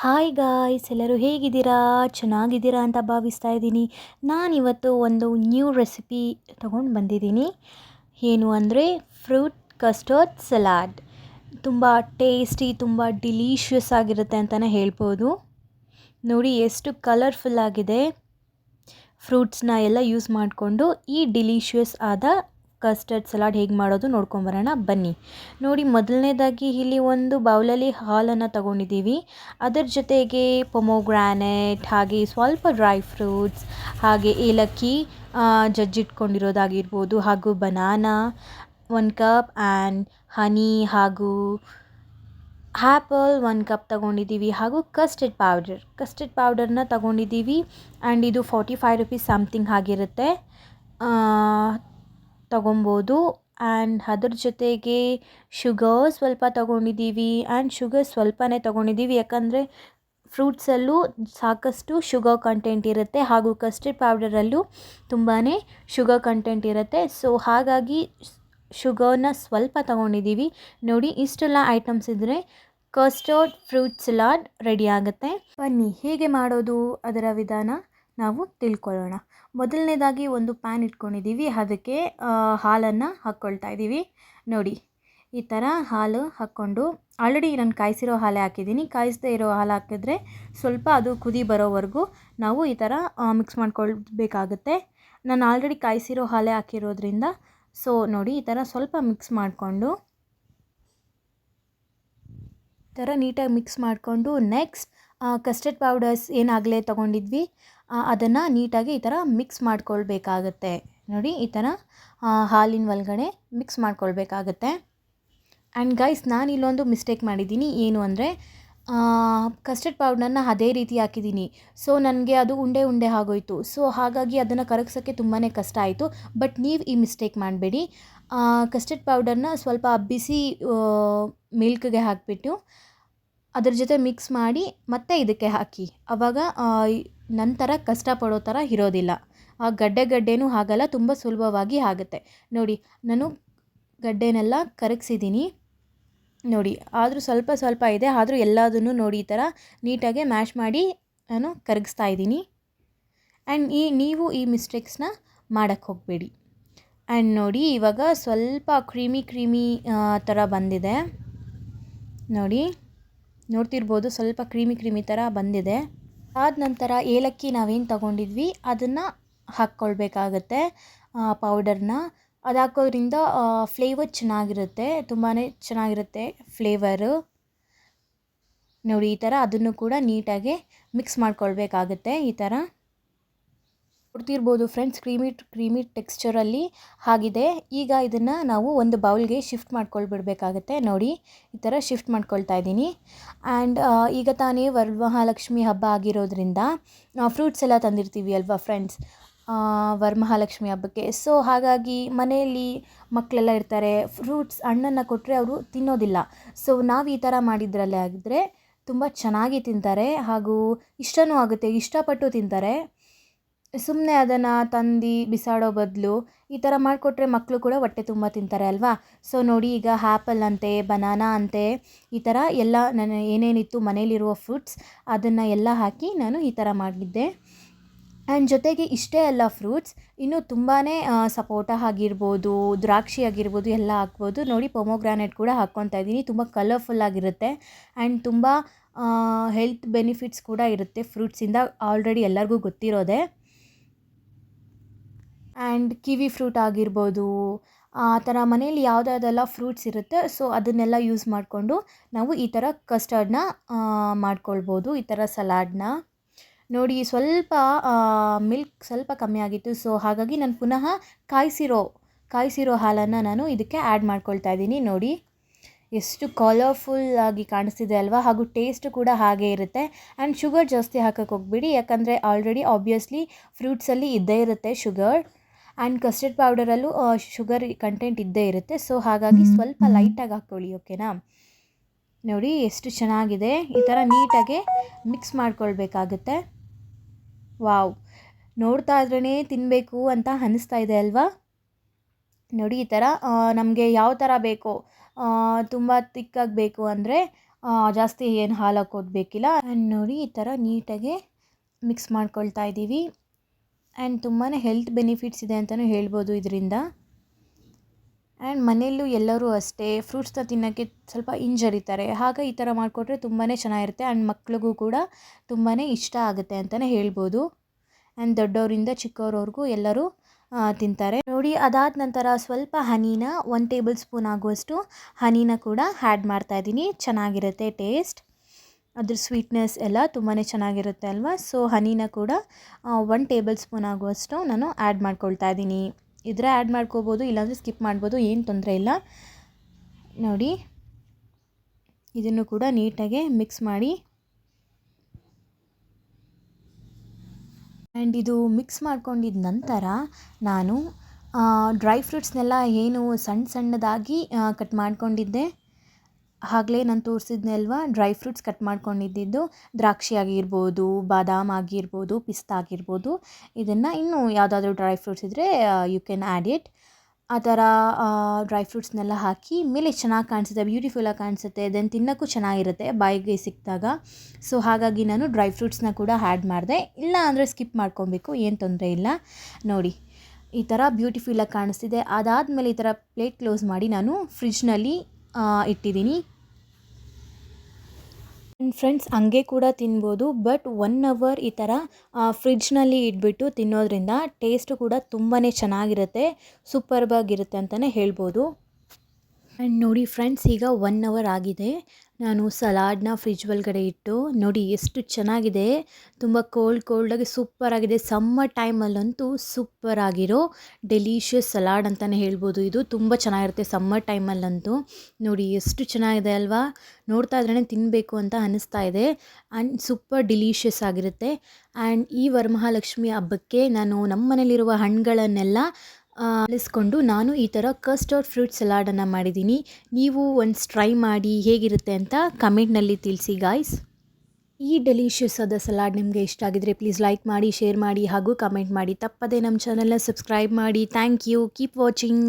Hi guys, ಎಲ್ಲರೂ ಹೇಗಿದ್ದೀರಾ? ಚೆನ್ನಾಗಿದ್ದೀರಾ ಅಂತ ಭಾವಿಸ್ತಾ ಇದ್ದೀನಿ. ನಾನಿವತ್ತು ಒಂದು ನ್ಯೂ ರೆಸಿಪಿ ತೊಗೊಂಡು ಬಂದಿದ್ದೀನಿ. ಏನು ಅಂದರೆ ಫ್ರೂಟ್ ಕಸ್ಟರ್ಡ್ ಸಲಾಡ್. ತುಂಬ ಟೇಸ್ಟಿ, ತುಂಬ ಡಿಲೀಷಿಯಸ್ ಆಗಿರುತ್ತೆ ಅಂತಲೇ ಹೇಳ್ಬೋದು. ನೋಡಿ ಎಷ್ಟು ಕಲರ್ಫುಲ್ ಆಗಿದೆ. ಫ್ರೂಟ್ಸ್ನ ಎಲ್ಲ ಯೂಸ್ ಮಾಡಿಕೊಂಡು ಈ ಡಿಲೀಷಿಯಸ್ ಆದ ಕಸ್ಟರ್ಡ್ ಸಲಾಡ್ ಹೇಗೆ ಮಾಡೋದು ನೋಡ್ಕೊಂಬರೋಣ ಬನ್ನಿ. ನೋಡಿ, ಮೊದಲನೇದಾಗಿ ಇಲ್ಲಿ ಒಂದು ಬೌಲಲ್ಲಿ ಹಾಲನ್ನು ತಗೊಂಡಿದ್ದೀವಿ. ಅದರ ಜೊತೆಗೆ ಪೊಮೊಗ್ರಾನೆಟ್, ಹಾಗೆ ಸ್ವಲ್ಪ ಡ್ರೈ ಫ್ರೂಟ್ಸ್, ಹಾಗೆ ಏಲಕ್ಕಿ ಜಜ್ಜಿಟ್ಕೊಂಡಿರೋದಾಗಿರ್ಬೋದು, ಹಾಗೂ ಬನಾನಾ 1 ಕಪ್ ಆ್ಯಂಡ್ ಹನಿ ಹಾಗೂ ಆ್ಯಪಲ್ 1 ಕಪ್ ತಗೊಂಡಿದ್ದೀವಿ, ಹಾಗೂ ಕಸ್ಟರ್ಡ್ ಪೌಡರ್ನ ತಗೊಂಡಿದ್ದೀವಿ. ಆ್ಯಂಡ್ ಇದು 45 ರುಪೀಸ್ ಸಮಥಿಂಗ್ ಆಗಿರುತ್ತೆ, ತಗೊಬೋದು. ಆ್ಯಂಡ್ ಅದ್ರ ಜೊತೆಗೆ ಶುಗರ್ ಸ್ವಲ್ಪ ತಗೊಂಡಿದ್ದೀವಿ. ಆ್ಯಂಡ್ ಶುಗರ್ ಸ್ವಲ್ಪನೇ ತಗೊಂಡಿದ್ದೀವಿ, ಯಾಕಂದರೆ ಫ್ರೂಟ್ಸಲ್ಲೂ ಸಾಕಷ್ಟು ಶುಗರ್ ಕಂಟೆಂಟ್ ಇರುತ್ತೆ, ಹಾಗೂ ಕಸ್ಟರ್ಡ್ ಪೌಡರಲ್ಲೂ ತುಂಬಾ ಶುಗರ್ ಕಂಟೆಂಟ್ ಇರುತ್ತೆ. ಸೊ ಹಾಗಾಗಿ ಶುಗರ್ನ ಸ್ವಲ್ಪ ತಗೊಂಡಿದ್ದೀವಿ. ನೋಡಿ, ಇಷ್ಟೆಲ್ಲ ಐಟಮ್ಸ್ ಇದ್ದರೆ ಕಸ್ಟರ್ಡ್ ಫ್ರೂಟ್ ಸಲಾಡ್ ರೆಡಿ ಆಗುತ್ತೆ. ಬನ್ನಿ, ಹೇಗೆ ಮಾಡೋದು ಅದರ ವಿಧಾನ ನಾವು ತಿಳ್ಕೊಳ್ಳೋಣ. ಮೊದಲನೇದಾಗಿ ಒಂದು ಪ್ಯಾನ್ ಇಟ್ಕೊಂಡಿದ್ದೀವಿ, ಅದಕ್ಕೆ ಹಾಲನ್ನು ಹಾಕ್ಕೊಳ್ತಾ ಇದ್ದೀವಿ. ನೋಡಿ, ಈ ಥರ ಹಾಲು ಹಾಕ್ಕೊಂಡು, ಆಲ್ರೆಡಿ ನಾನು ಕಾಯಿಸಿರೋ ಹಾಲೇ ಹಾಕಿದ್ದೀನಿ. ಕಾಯಿಸದೇ ಇರೋ ಹಾಲು ಹಾಕಿದ್ರೆ ಸ್ವಲ್ಪ ಅದು ಕುದಿ ಬರೋವರೆಗೂ ನಾವು ಈ ಥರ ಮಿಕ್ಸ್ ಮಾಡ್ಕೊಳ್ಬೇಕಾಗುತ್ತೆ. ನಾನು ಆಲ್ರೆಡಿ ಕಾಯಿಸಿರೋ ಹಾಲೇ ಹಾಕಿರೋದ್ರಿಂದ ಸೊ ನೋಡಿ, ಈ ಥರ ಸ್ವಲ್ಪ ಮಿಕ್ಸ್ ಮಾಡಿಕೊಂಡು, ಈ ಥರ ನೀಟಾಗಿ ಮಿಕ್ಸ್ ಮಾಡಿಕೊಂಡು, ನೆಕ್ಸ್ಟ್ ಕಸ್ಟರ್ಡ್ ಪೌಡರ್ಸ್ ಏನಾಗಲೇ ತೊಗೊಂಡಿದ್ವಿ ಅದನ್ನು ನೀಟಾಗಿ ಈ ಥರ ಮಿಕ್ಸ್ ಮಾಡ್ಕೊಳ್ಬೇಕಾಗತ್ತೆ. ನೋಡಿ, ಈ ಥರ ಹಾಲಿನ ಒಳಗಡೆ ಮಿಕ್ಸ್ ಮಾಡ್ಕೊಳ್ಬೇಕಾಗತ್ತೆ. ಆ್ಯಂಡ್ ಗೈಸ್, ನಾನು ಇಲ್ಲೊಂದು ಮಿಸ್ಟೇಕ್ ಮಾಡಿದ್ದೀನಿ. ಏನು ಅಂದರೆ ಕಸ್ಟರ್ಡ್ ಪೌಡರ್ನ ಅದೇ ರೀತಿ ಹಾಕಿದ್ದೀನಿ. ಸೊ ನನಗೆ ಅದು ಉಂಡೆ ಉಂಡೆ ಆಗೋಯಿತು. ಸೊ ಹಾಗಾಗಿ ಅದನ್ನು ಕರಗಿಸೋಕ್ಕೆ ತುಂಬಾ ಕಷ್ಟ ಆಯಿತು. ಬಟ್ ನೀವು ಈ ಮಿಸ್ಟೇಕ್ ಮಾಡಬೇಡಿ. ಕಸ್ಟರ್ಡ್ ಪೌಡರ್ನ ಸ್ವಲ್ಪ ಬಿಸಿ ಮಿಲ್ಕ್ಗೆ ಹಾಕಿಬಿಟ್ಟು ಅದ್ರ ಜೊತೆ ಮಿಕ್ಸ್ ಮಾಡಿ ಮತ್ತೆ ಇದಕ್ಕೆ ಹಾಕಿ. ಆವಾಗ ನಂತರ ಕಷ್ಟಪಡೋ ಥರ ಇರೋದಿಲ್ಲ. ಆ ಗಡ್ಡೆನೂ ಆಗಲ್ಲ, ತುಂಬ ಸುಲಭವಾಗಿ ಆಗುತ್ತೆ. ನೋಡಿ, ನಾನು ಗಡ್ಡೆನೆಲ್ಲ ಕರಗಿಸಿದ್ದೀನಿ. ನೋಡಿ, ಆದರೂ ಸ್ವಲ್ಪ ಸ್ವಲ್ಪ ಇದೆ, ಆದರೂ ಎಲ್ಲದನ್ನು ನೋಡಿ ಈ ಥರ ನೀಟಾಗಿ ಮ್ಯಾಶ್ ಮಾಡಿ ನಾನು ಕರಗಿಸ್ತಾ ಇದ್ದೀನಿ. ಆ್ಯಂಡ್ ನೀವು ಈ ಮಿಸ್ಟೇಕ್ಸ್ನ ಮಾಡೋಕ್ಕೆ ಹೋಗಬೇಡಿ. ಆ್ಯಂಡ್ ನೋಡಿ, ಇವಾಗ ಸ್ವಲ್ಪ ಕ್ರೀಮಿ ಥರ ಬಂದಿದೆ. ನೋಡಿ, ನೋಡ್ತಿರ್ಬೋದು, ಸ್ವಲ್ಪ ಕ್ರೀಮಿ ಥರ ಬಂದಿದೆ. ಆದ ನಂತರ ಏಲಕ್ಕಿ ನಾವೇನು ತಗೊಂಡಿದ್ವಿ ಅದನ್ನು ಹಾಕ್ಕೊಳ್ಬೇಕಾಗತ್ತೆ, ಪೌಡರ್ನ. ಅದು ಹಾಕೋದ್ರಿಂದ ಫ್ಲೇವರ್ ಚೆನ್ನಾಗಿರುತ್ತೆ, ತುಂಬಾ ಚೆನ್ನಾಗಿರುತ್ತೆ ಫ್ಲೇವರು. ನೋಡಿ, ಈ ಥರ ಅದನ್ನು ಕೂಡ ನೀಟಾಗಿ ಮಿಕ್ಸ್ ಮಾಡ್ಕೊಳ್ಬೇಕಾಗತ್ತೆ. ಈ ಥರ ನೋಡ್ತಿರ್ಬೋದು ಫ್ರೆಂಡ್ಸ್, ಕ್ರೀಮಿ ಟೆಕ್ಸ್ಚರಲ್ಲಿ ಆಗಿದೆ. ಈಗ ಇದನ್ನು ನಾವು ಒಂದು ಬೌಲ್ಗೆ ಶಿಫ್ಟ್ ಮಾಡ್ಕೊಳ್ಬಿಡ್ಬೇಕಾಗತ್ತೆ. ನೋಡಿ, ಈ ಥರ ಶಿಫ್ಟ್ ಮಾಡ್ಕೊಳ್ತಾ ಇದ್ದೀನಿ. ಆ್ಯಂಡ್ ಈಗ ತಾನೇ ವರಮಹಾಲಕ್ಷ್ಮಿ ಹಬ್ಬ ಆಗಿರೋದ್ರಿಂದ ಫ್ರೂಟ್ಸ್ ಎಲ್ಲ ತಂದಿರ್ತೀವಿ ಅಲ್ವಾ ಫ್ರೆಂಡ್ಸ್, ವರಮಹಾಲಕ್ಷ್ಮಿ ಹಬ್ಬಕ್ಕೆ. ಸೊ ಹಾಗಾಗಿ ಮನೆಯಲ್ಲಿ ಮಕ್ಕಳೆಲ್ಲ ಇರ್ತಾರೆ, ಫ್ರೂಟ್ಸ್ ಹಣ್ಣನ್ನು ಕೊಟ್ಟರೆ ಅವರು ತಿನ್ನೋದಿಲ್ಲ. ಸೊ ನಾವು ಈ ಥರ ಮಾಡಿದ್ರಲ್ಲೇ ಆಗಿದ್ರೆ ತುಂಬ ಚೆನ್ನಾಗಿ ತಿಂತಾರೆ, ಹಾಗೂ ಇಷ್ಟನೂ ಆಗುತ್ತೆ, ಇಷ್ಟಪಟ್ಟು ತಿಂತಾರೆ. ಸುಮ್ಮನೆ ಅದನ್ನು ತಂದು ಬಿಸಾಡೋ ಬದಲು ಈ ಥರ ಮಾಡಿಕೊಟ್ರೆ ಮಕ್ಕಳು ಕೂಡ ಹೊಟ್ಟೆ ತುಂಬ ತಿಂತಾರೆ ಅಲ್ವಾ. ಸೊ ನೋಡಿ, ಈಗ ಆ್ಯಪಲ್ ಅಂತೆ, ಬನಾನಾ ಅಂತೆ, ಈ ಥರ ಎಲ್ಲ ನಾನು ಏನೇನಿತ್ತು ಮನೇಲಿರುವ ಫ್ರೂಟ್ಸ್ ಅದನ್ನು ಎಲ್ಲ ಹಾಕಿ ನಾನು ಈ ಥರ ಮಾಡಿದ್ದೆ. ಆ್ಯಂಡ್ ಜೊತೆಗೆ ಇಷ್ಟೇ ಅಲ್ಲ, ಫ್ರೂಟ್ಸ್ ಇನ್ನೂ ತುಂಬಾ ಸಪೋಟ ಆಗಿರ್ಬೋದು, ದ್ರಾಕ್ಷಿ ಆಗಿರ್ಬೋದು, ಎಲ್ಲ ಹಾಕ್ಬೋದು. ನೋಡಿ, ಪೊಮೊಗ್ರಾನೆಟ್ ಕೂಡ ಹಾಕ್ಕೊತಾ ಇದ್ದೀನಿ. ತುಂಬ ಕಲರ್ಫುಲ್ಲಾಗಿರುತ್ತೆ ಆ್ಯಂಡ್ ತುಂಬ ಹೆಲ್ತ್ ಬೆನಿಫಿಟ್ಸ್ ಕೂಡ ಇರುತ್ತೆ ಫ್ರೂಟ್ಸಿಂದ, ಆಲ್ರೆಡಿ ಎಲ್ಲರಿಗೂ ಗೊತ್ತಿರೋದೆ. ಆ್ಯಂಡ್ ಕಿವಿ ಫ್ರೂಟ್ ಆಗಿರ್ಬೋದು, ಆ ಥರ ಮನೇಲಿ ಯಾವುದೆಲ್ಲ ಫ್ರೂಟ್ಸ್ ಇರುತ್ತೆ ಸೊ ಅದನ್ನೆಲ್ಲ ಯೂಸ್ ಮಾಡಿಕೊಂಡು ನಾವು ಈ ಥರ ಕಸ್ಟರ್ಡ್ನ ಮಾಡ್ಕೊಳ್ಬೋದು, ಈ ಥರ ಸಲಾಡ್ನ. ನೋಡಿ, ಸ್ವಲ್ಪ ಮಿಲ್ಕ್ ಸ್ವಲ್ಪ ಕಮ್ಮಿ ಆಗಿತ್ತು. ಸೊ ಹಾಗಾಗಿ ನಾನು ಪುನಃ ಕಾಯಿಸಿರೋ ಹಾಲನ್ನು ನಾನು ಇದಕ್ಕೆ ಆ್ಯಡ್ ಮಾಡ್ಕೊಳ್ತಾ ಇದ್ದೀನಿ. ನೋಡಿ, ಎಷ್ಟು ಕಲರ್ಫುಲ್ಲಾಗಿ ಕಾಣಿಸ್ತಿದೆ ಅಲ್ವಾ, ಹಾಗೂ ಟೇಸ್ಟ್ ಕೂಡ ಹಾಗೇ ಇರುತ್ತೆ. ಆ್ಯಂಡ್ ಶುಗರ್ ಜಾಸ್ತಿ ಹಾಕೋಕ್ಕೆ ಹೋಗ್ಬಿಡಿ, ಯಾಕಂದರೆ ಆಲ್ರೆಡಿ ಆಬ್ವಿಯಸ್ಲಿ ಫ್ರೂಟ್ಸಲ್ಲಿ ಇದ್ದೇ ಇರುತ್ತೆ ಶುಗರ್, ಆ್ಯಂಡ್ ಕಸ್ಟರ್ಡ್ ಪೌಡರಲ್ಲೂ ಶುಗರ್ ಕಂಟೆಂಟ್ ಇದ್ದೇ ಇರುತ್ತೆ. ಸೊ ಹಾಗಾಗಿ ಸ್ವಲ್ಪ ಲೈಟಾಗಿ ಹಾಕ್ಕೊಳ್ಳಿ, ಓಕೆನಾ. ನೋಡಿ, ಎಷ್ಟು ಚೆನ್ನಾಗಿದೆ. ಈ ಥರ ನೀಟಾಗೆ ಮಿಕ್ಸ್ ಮಾಡ್ಕೊಳ್ಬೇಕಾಗುತ್ತೆ. ವಾವ್, ನೋಡ್ತಾ ಇದ್ರೇ ತಿನ್ನಬೇಕು ಅಂತ ಅನ್ನಿಸ್ತಾ ಇದೆ ಅಲ್ವಾ. ನೋಡಿ, ಈ ಥರ ನಮಗೆ ಯಾವ ಥರ ಬೇಕೋ, ತುಂಬ ತಿಕ್ಕಾಗಿ ಬೇಕು ಅಂದರೆ ಜಾಸ್ತಿ ಏನು ಹಾಲು ಹಾಕೋದು ಬೇಕಿಲ್ಲ. ಆ್ಯಂಡ್ ನೋಡಿ ಈ ಥರ ನೀಟಾಗಿ ಮಿಕ್ಸ್ ಮಾಡ್ಕೊಳ್ತಾ ಇದ್ದೀವಿ. ಆ್ಯಂಡ್ ತುಂಬಾ ಹೆಲ್ತ್ ಬೆನಿಫಿಟ್ಸ್ ಇದೆ ಅಂತಲೂ ಹೇಳ್ಬೋದು ಇದರಿಂದ. ಆ್ಯಂಡ್ ಮನೆಯಲ್ಲೂ ಎಲ್ಲರೂ ಅಷ್ಟೇ ಫ್ರೂಟ್ಸ್ನ ತಿನ್ನೋಕ್ಕೆ ಸ್ವಲ್ಪ ಹಿಂಜರಿತಾರೆ. ಆಗ ಈ ಥರ ಮಾಡಿಕೊಟ್ರೆ ತುಂಬಾ ಚೆನ್ನಾಗಿರುತ್ತೆ. ಆ್ಯಂಡ್ ಮಕ್ಳಿಗೂ ಕೂಡ ತುಂಬಾ ಇಷ್ಟ ಆಗುತ್ತೆ ಅಂತಲೇ ಹೇಳ್ಬೋದು. ಆ್ಯಂಡ್ ದೊಡ್ಡವರಿಂದ ಚಿಕ್ಕವರವರೆಗೂ ಎಲ್ಲರೂ ತಿಂತಾರೆ. ನೋಡಿ ಅದಾದ ನಂತರ ಸ್ವಲ್ಪ ಹನಿನ 1 ಟೇಬಲ್ ಸ್ಪೂನ್ ಆಗುವಷ್ಟು ಹನಿನ ಕೂಡ ಆ್ಯಡ್ ಮಾಡ್ತಾಯಿದ್ದೀನಿ. ಚೆನ್ನಾಗಿರುತ್ತೆ ಟೇಸ್ಟ್, ಅದ್ರ ಸ್ವೀಟ್ನೆಸ್ ಎಲ್ಲ ತುಂಬಾ ಚೆನ್ನಾಗಿರುತ್ತೆ ಅಲ್ವಾ. ಸೊ ಹನಿನ ಕೂಡ 1 ಟೇಬಲ್ ಸ್ಪೂನ್ ಆಗುವಷ್ಟು ನಾನು ಆ್ಯಡ್ ಮಾಡ್ಕೊಳ್ತಾ ಇದ್ದೀನಿ. ಇದ್ರೆ ಆ್ಯಡ್ ಮಾಡ್ಕೋಬೋದು, ಇಲ್ಲಾಂದರೆ ಸ್ಕಿಪ್ ಮಾಡ್ಬೋದು, ಏನು ತೊಂದರೆ ಇಲ್ಲ. ನೋಡಿ ಇದನ್ನು ಕೂಡ ನೀಟಾಗಿ ಮಿಕ್ಸ್ ಮಾಡಿ. ಆ್ಯಂಡ್ ಇದು ಮಿಕ್ಸ್ ಮಾಡ್ಕೊಂಡಿದ್ದ ನಂತರ ನಾನು ಡ್ರೈ ಫ್ರೂಟ್ಸ್ನೆಲ್ಲ ಏನು ಸಣ್ಣದಾಗಿ ಕಟ್ ಮಾಡ್ಕೊಂಡಿದ್ದೆ, ಆಗಲೇ ನಾನು ತೋರಿಸಿದ್ನೆ ಅಲ್ವಾ, ಡ್ರೈ ಫ್ರೂಟ್ಸ್ ಕಟ್ ಮಾಡ್ಕೊಂಡಿದ್ದು ದ್ರಾಕ್ಷಿ ಆಗಿರ್ಬೋದು, ಬಾದಾಮ್ ಆಗಿರ್ಬೋದು, ಪಿಸ್ತಾ ಆಗಿರ್ಬೋದು. ಇದನ್ನು ಇನ್ನೂ ಯಾವುದಾದ್ರೂ ಡ್ರೈ ಫ್ರೂಟ್ಸ್ ಇದ್ದರೆ ಯು ಕ್ಯಾನ್ ಆ್ಯಡ್ ಇಟ್. ಆ ಥರ ಡ್ರೈ ಫ್ರೂಟ್ಸ್ನೆಲ್ಲ ಹಾಕಿ ಮೇಲೆ ಚೆನ್ನಾಗಿ ಕಾಣಿಸುತ್ತೆ, ಬ್ಯೂಟಿಫುಲ್ಲಾಗಿ ಕಾಣಿಸುತ್ತೆ. ದೆನ್ ತಿನ್ನೋಕ್ಕೂ ಚೆನ್ನಾಗಿರುತ್ತೆ ಬಾಯಿಗೆ ಸಿಕ್ಕಿದಾಗ. ಸೊ ಹಾಗಾಗಿ ನಾನು ಡ್ರೈ ಫ್ರೂಟ್ಸ್ನ ಕೂಡ ಆ್ಯಡ್ ಮಾಡಿದೆ. ಇಲ್ಲ ಅಂದರೆ ಸ್ಕಿಪ್ ಮಾಡ್ಕೊಬೇಕು, ಏನು ತೊಂದರೆ ಇಲ್ಲ. ನೋಡಿ ಈ ಥರ ಬ್ಯೂಟಿಫುಲ್ಲಾಗಿ ಕಾಣಿಸ್ತಿದೆ. ಅದಾದಮೇಲೆ ಈ ಥರ ಪ್ಲೇಟ್ ಕ್ಲೋಸ್ ಮಾಡಿ ನಾನು ಫ್ರಿಜ್ನಲ್ಲಿ ಇಟ್ಟಿದ್ದೀನಿ. ಫ್ರೆಂಡ್ಸ್ ಹಂಗೆ ಕೂಡ ತಿನ್ಬೋದು, ಬಟ್ 1 ಅವರ್ ಈ ಥರ ಫ್ರಿಡ್ಜ್ನಲ್ಲಿ ಇಟ್ಬಿಟ್ಟು ತಿನ್ನೋದ್ರಿಂದ ಟೇಸ್ಟು ಕೂಡ ತುಂಬಾ ಚೆನ್ನಾಗಿರುತ್ತೆ, ಸೂಪರ್ಬಾಗಿರುತ್ತೆ ಅಂತಲೇ ಹೇಳ್ಬೋದು. ಆ್ಯಂಡ್ ನೋಡಿ ಫ್ರೆಂಡ್ಸ್, ಈಗ 1 ಅವರ್ ಆಗಿದೆ. ನಾನು ಸಲಾಡ್ನ ಫ್ರಿಜ್ ಒಳಗಡೆ ಇಟ್ಟು ನೋಡಿ ಎಷ್ಟು ಚೆನ್ನಾಗಿದೆ, ತುಂಬ ಕೋಲ್ಡಾಗಿ ಸೂಪರಾಗಿದೆ. ಸಮ್ಮರ್ ಟೈಮಲ್ಲಂತೂ ಸೂಪರಾಗಿರೋ ಡೆಲಿಷಿಯಸ್ ಸಲಾಡ್ ಅಂತಲೇ ಹೇಳ್ಬೋದು. ಇದು ತುಂಬ ಚೆನ್ನಾಗಿರುತ್ತೆ ಸಮ್ಮರ್ ಟೈಮಲ್ಲಂತೂ. ನೋಡಿ ಎಷ್ಟು ಚೆನ್ನಾಗಿದೆ ಅಲ್ವಾ, ನೋಡ್ತಾ ಇದ್ರೇ ತಿನ್ನಬೇಕು ಅಂತ ಅನ್ನಿಸ್ತಾ ಇದೆ. ಆ್ಯಂಡ್ ಸೂಪರ್ ಡಿಲಿಷಿಯಸ್ ಆಗಿರುತ್ತೆ. ಆ್ಯಂಡ್ ಈ ವರಮಹಾಲಕ್ಷ್ಮಿ ಹಬ್ಬಕ್ಕೆ ನಾನು ನಮ್ಮ ಮನೇಲಿರುವ ಹಣ್ಣುಗಳನ್ನೆಲ್ಲ ಆಲಿಸ್ಕೊಂಡು ನಾನು ಈ ಥರ ಕಸ್ಟರ್ಡ್ ಫ್ರೂಟ್ ಸಲಾಡನ್ನು ಮಾಡಿದ್ದೀನಿ. ನೀವು ಒನ್ಸ್ ಟ್ರೈ ಮಾಡಿ ಹೇಗಿರುತ್ತೆ ಅಂತ ಕಮೆಂಟ್ನಲ್ಲಿ ತಿಳಿಸಿ ಗಾಯ್ಸ್. ಈ ಡೆಲಿಷಿಯಸ್ ಆದ ಸಲಾಡ್ ನಿಮಗೆ ಇಷ್ಟ ಆಗಿದ್ರೆ ಪ್ಲೀಸ್ ಲೈಕ್ ಮಾಡಿ, ಶೇರ್ ಮಾಡಿ ಹಾಗೂ ಕಮೆಂಟ್ ಮಾಡಿ. ತಪ್ಪದೇ ನಮ್ಮ ಚಾನಲ್ನ ಸಬ್ಸ್ಕ್ರೈಬ್ ಮಾಡಿ. Thank you. Keep watching.